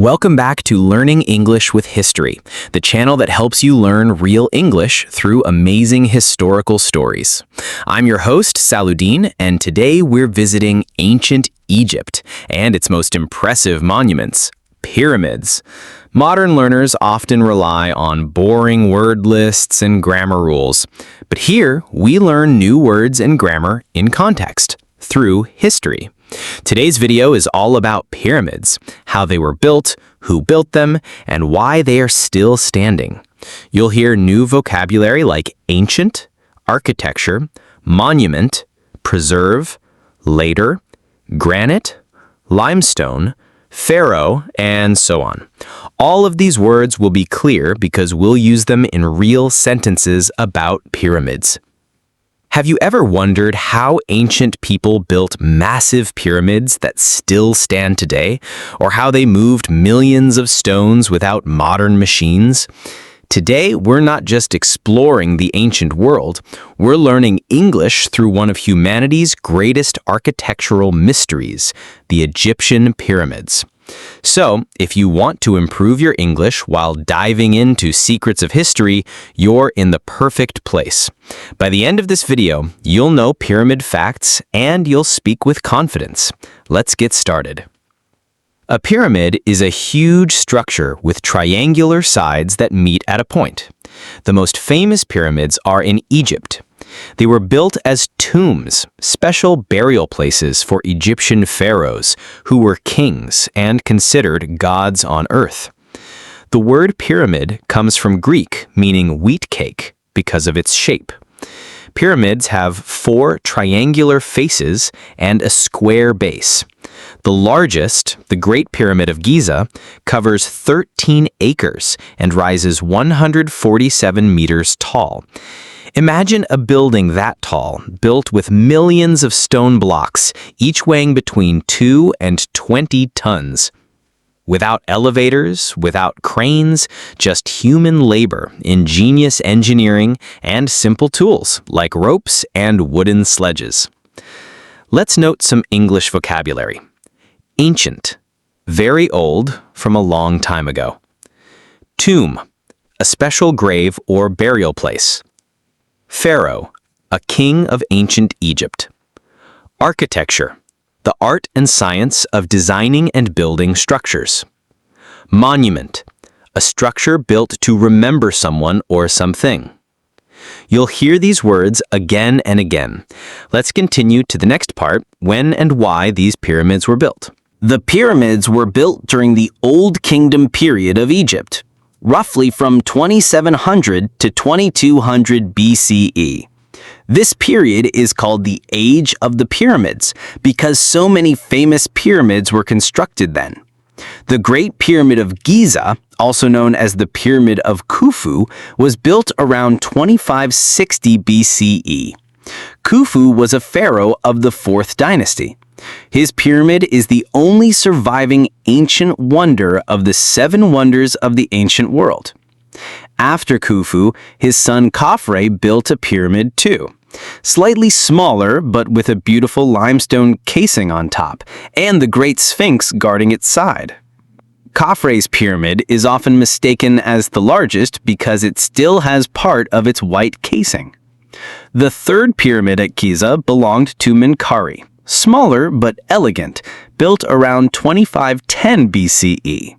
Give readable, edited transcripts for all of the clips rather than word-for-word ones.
Welcome back to Learning English with History, the channel that helps you learn real English through amazing historical stories. I'm your host, Saluddin, and today we're visiting ancient Egypt and its most impressive monuments, pyramids. Modern learners often rely on boring word lists and grammar rules, but here we learn new words and grammar in context, through history. Today's video is all about pyramids, how they were built, who built them, and why they are still standing. You'll hear new vocabulary like ancient, architecture, monument, preserve, later, granite, limestone, pharaoh, and so on. All of these words will be clear because we'll use them in real sentences about pyramids. Have you ever wondered how ancient people built massive pyramids that still stand today, or how they moved millions of stones without modern machines? Today, we're not just exploring the ancient world, we're learning English through one of humanity's greatest architectural mysteries, the Egyptian pyramids. So, if you want to improve your English while diving into secrets of history, you're in the perfect place. By the end of this video, you'll know pyramid facts and you'll speak with confidence. Let's get started. A pyramid is a huge structure with triangular sides that meet at a point. The most famous pyramids are in Egypt. They were built as tombs, special burial places for Egyptian pharaohs, who were kings and considered gods on earth. The word pyramid comes from Greek, meaning wheat cake, because of its shape. Pyramids have 4 triangular faces and a square base. The largest, the Great Pyramid of Giza, covers 13 acres and rises 147 meters tall. Imagine a building that tall, built with millions of stone blocks, each weighing between 2 and 20 tons. Without elevators, without cranes, just human labor, ingenious engineering, and simple tools like ropes and wooden sledges. Let's note some English vocabulary. Ancient, very old, from a long time ago. Tomb, a special grave or burial place. Pharaoh, a king of ancient Egypt. Architecture, the art and science of designing and building structures. Monument, a structure built to remember someone or something. You'll hear these words again and again. Let's continue to the next part, when and why these pyramids were built. The pyramids were built during the Old Kingdom period of Egypt, roughly from 2700 to 2200 BCE. This period is called the Age of the Pyramids because so many famous pyramids were constructed then. The Great Pyramid of Giza, also known as the Pyramid of Khufu, was built around 2560 BCE. Khufu was a pharaoh of the 4th dynasty. His pyramid is the only surviving ancient wonder of the 7 wonders of the ancient world. After Khufu, his son Khafre built a pyramid too, slightly smaller but with a beautiful limestone casing on top, and the Great Sphinx guarding its side. Khafre's pyramid is often mistaken as the largest because it still has part of its white casing. The 3rd pyramid at Giza belonged to Menkaure, smaller but elegant, built around 2510 BCE.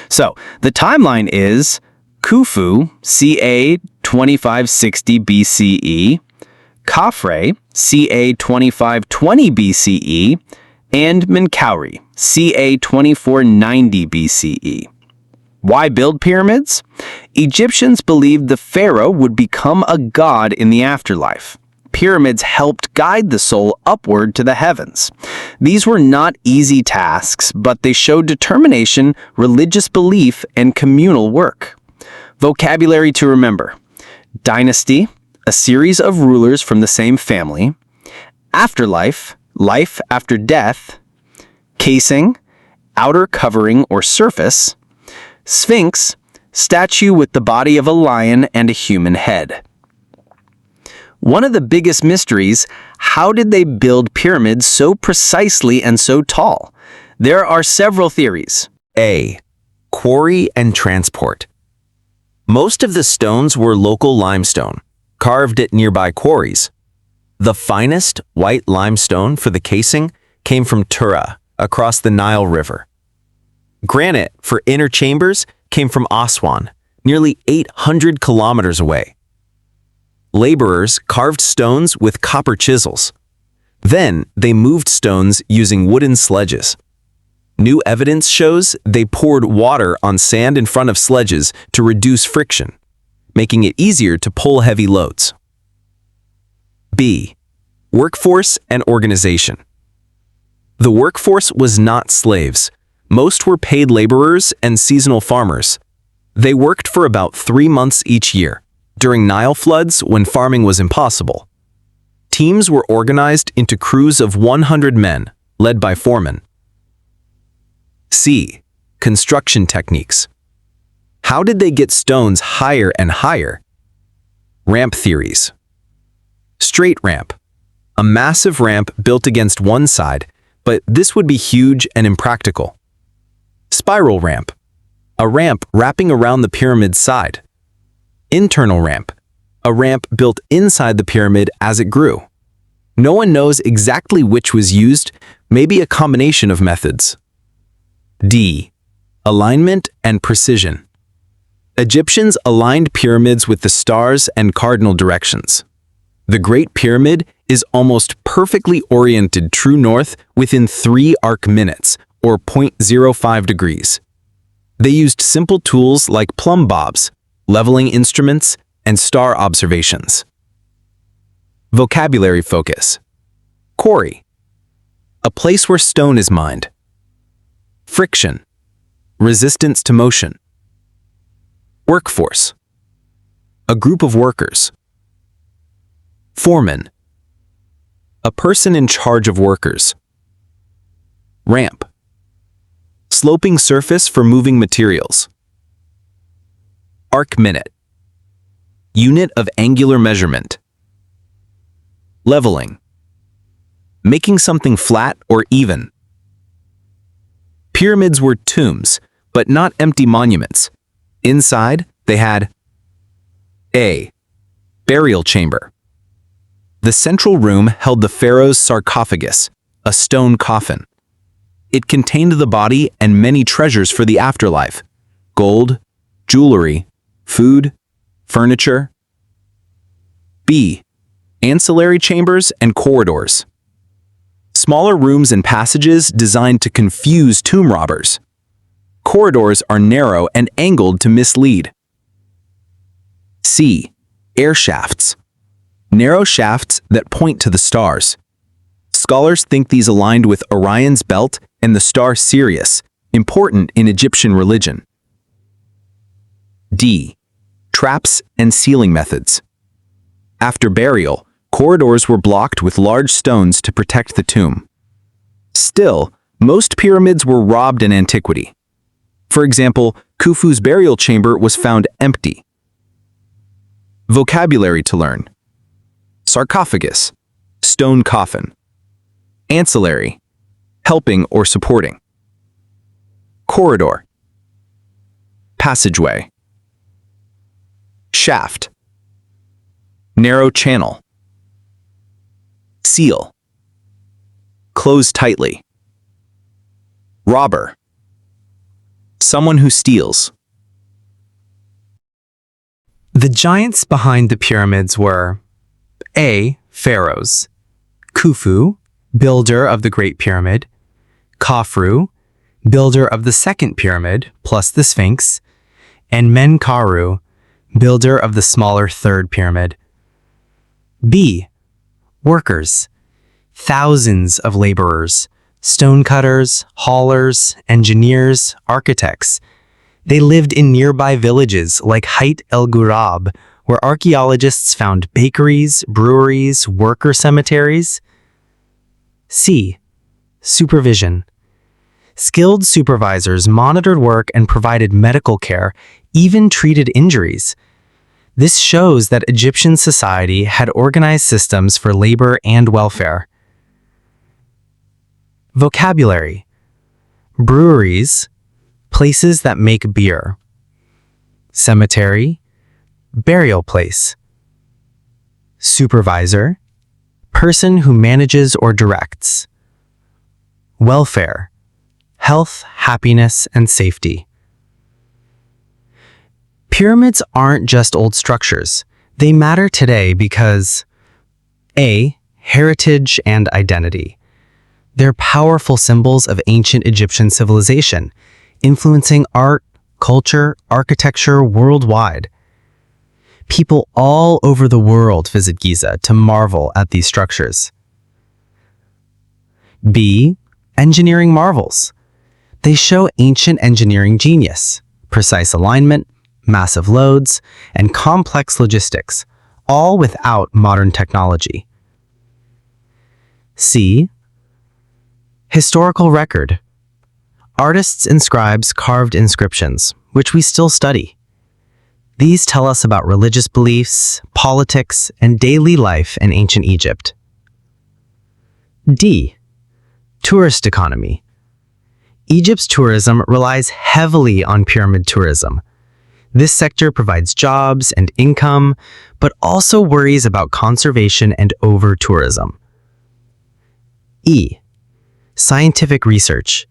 So, the timeline is Khufu, ca. 2560 BCE, Khafre, ca. 2520 BCE, and Menkaure, ca. 2490 BCE. Why build pyramids? Egyptians believed the pharaoh would become a god in the afterlife. Pyramids helped guide the soul upward to the heavens. These were not easy tasks, but they showed determination, religious belief, and communal work. Vocabulary to remember: dynasty, a series of rulers from the same family. Afterlife, life after death. Casing, outer covering or surface. Sphinx, statue with the body of a lion and a human head. One of the biggest mysteries, how did they build pyramids so precisely and so tall? There are several theories. A. Quarry and transport. Most of the stones were local limestone, carved at nearby quarries. The finest white limestone for the casing came from Tura, across the Nile River. Granite for inner chambers came from Aswan, nearly 800 kilometers away. Laborers carved stones with copper chisels. Then they moved stones using wooden sledges. New evidence shows they poured water on sand in front of sledges to reduce friction, making it easier to pull heavy loads. B. Workforce and organization. The workforce was not slaves. Most were paid laborers and seasonal farmers. They worked for about 3 months each year, during Nile floods when farming was impossible. Teams were organized into crews of 100 men, led by foremen. C. Construction techniques. How did they get stones higher and higher? Ramp theories. Straight ramp. A massive ramp built against one side, but this would be huge and impractical. Spiral ramp. A ramp wrapping around the pyramid's side. Internal ramp. A ramp built inside the pyramid as it grew. No one knows exactly which was used, maybe a combination of methods. D. Alignment and precision. Egyptians aligned pyramids with the stars and cardinal directions. The Great Pyramid is almost perfectly oriented true north within 3 arc minutes, or 0.05 degrees. They used simple tools like plumb bobs, leveling instruments, and star observations. Vocabulary focus. Quarry. A place where stone is mined. Friction. Resistance to motion. Workforce. A group of workers. Foreman. A person in charge of workers. Ramp. Sloping surface for moving materials. Arc minute. Unit of angular measurement. Leveling. Making something flat or even. Pyramids were tombs, but not empty monuments. Inside, they had A. Burial chamber. The central room held the pharaoh's sarcophagus, a stone coffin. It contained the body and many treasures for the afterlife: gold, jewelry, food, furniture. B. Ancillary chambers and corridors. Smaller rooms and passages designed to confuse tomb robbers. Corridors are narrow and angled to mislead. C. Air shafts. Narrow shafts that point to the stars. Scholars think these aligned with Orion's belt and the star Sirius, important in Egyptian religion. D. Traps and sealing methods. After burial, corridors were blocked with large stones to protect the tomb. Still, most pyramids were robbed in antiquity. For example, Khufu's burial chamber was found empty. Vocabulary to learn. Sarcophagus, stone coffin. Ancillary, helping or supporting. Corridor, passageway. Shaft, narrow channel. Seal, close tightly. Robber, someone who steals. The giants behind the pyramids were A. Pharaohs, Khufu, builder of the Great Pyramid; Khafre, builder of the Second Pyramid plus the Sphinx; and Menkaure, builder of the smaller Third Pyramid. B. Workers, thousands of laborers, stonecutters, haulers, engineers, architects. They lived in nearby villages like Hayt el Ghurab, where archaeologists found bakeries, breweries, worker cemeteries. C. Supervision. Skilled supervisors monitored work and provided medical care, even treated injuries. This shows that Egyptian society had organized systems for labor and welfare. Vocabulary. Breweries, places that make beer. Cemetery, burial place. Supervisor, person who manages or directs. Welfare, health, happiness, and safety. Pyramids aren't just old structures. They matter today because A. Heritage and identity. They're powerful symbols of ancient Egyptian civilization, influencing art, culture, architecture worldwide. People all over the world visit Giza to marvel at these structures. B. Engineering marvels. They show ancient engineering genius, precise alignment, massive loads, and complex logistics, all without modern technology. C. Historical record. Artists and scribes carved inscriptions, which we still study. These tell us about religious beliefs, politics, and daily life in ancient Egypt. D. Tourist economy. Egypt's tourism relies heavily on pyramid tourism. This sector provides jobs and income, but also worries about conservation and over-tourism. E. Scientific research.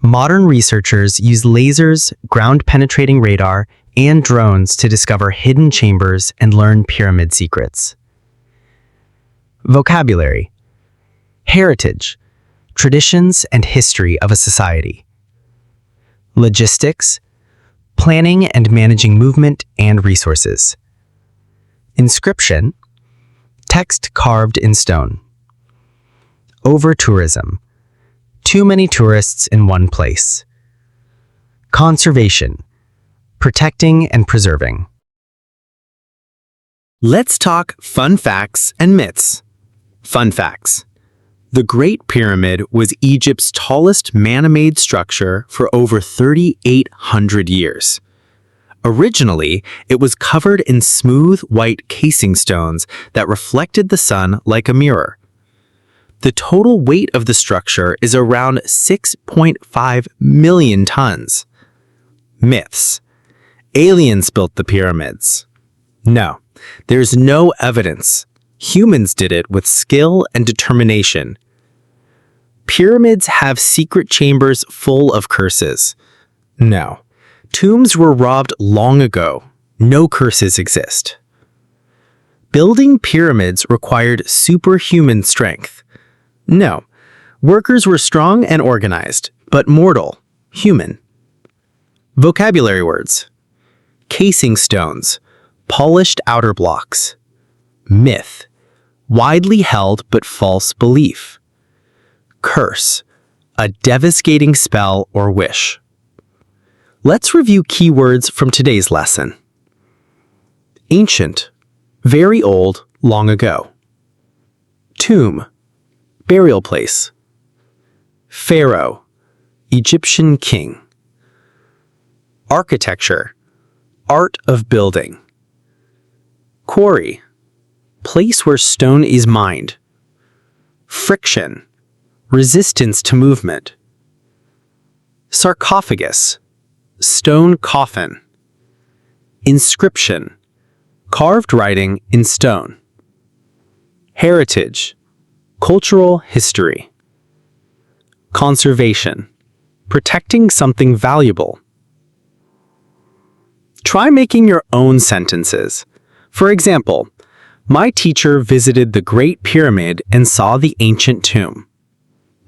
Modern researchers use lasers, ground-penetrating radar, and drones to discover hidden chambers and learn pyramid secrets. Vocabulary. Heritage. Traditions and history of a society. Logistics. Planning and managing movement and resources. Inscription. Text carved in stone. Over-tourism. Too many tourists in one place. Conservation. Protecting and preserving. Let's talk fun facts and myths. Fun facts. The Great Pyramid was Egypt's tallest man-made structure for over 3,800 years. Originally, it was covered in smooth white casing stones that reflected the sun like a mirror. The total weight of the structure is around 6.5 million tons. Myths. Aliens built the pyramids. No, there's no evidence. Humans did it with skill and determination. Pyramids have secret chambers full of curses. No, tombs were robbed long ago. No curses exist. Building pyramids required superhuman strength. No, workers were strong and organized, but mortal, human. Vocabulary words. Casing stones, polished outer blocks. Myth, widely held but false belief. Curse, a devastating spell or wish. Let's review keywords from today's lesson. Ancient, very old, long ago. Tomb, burial place. Pharaoh, Egyptian king. Architecture, art of building. Quarry, place where stone is mined. Friction, resistance to movement. Sarcophagus, stone coffin. Inscription, carved writing in stone. Heritage, cultural history. Conservation, protecting something valuable. Try making your own sentences. For example, my teacher visited the Great Pyramid and saw the ancient tomb.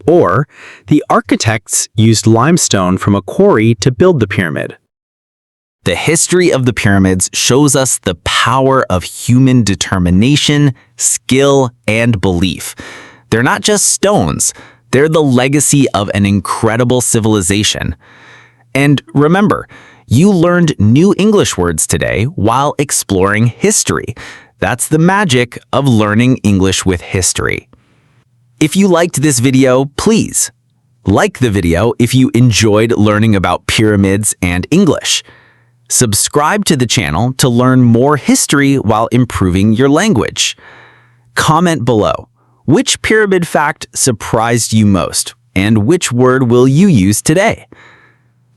Or, the architects used limestone from a quarry to build the pyramid. The history of the pyramids shows us the power of human determination, skill, and belief. They're not just stones, they're the legacy of an incredible civilization. And remember, you learned new English words today while exploring history. That's the magic of learning English with history. If you liked this video, please like the video if you enjoyed learning about pyramids and English. Subscribe to the channel to learn more history while improving your language. Comment below, which pyramid fact surprised you most, and which word will you use today?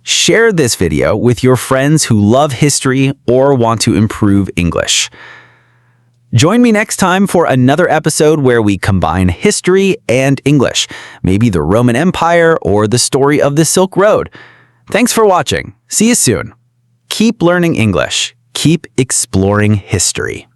Share this video with your friends who love history or want to improve English. Join me next time for another episode where we combine history and English, maybe the Roman Empire or the story of the Silk Road. Thanks for watching. See you soon. Keep learning English. Keep exploring history.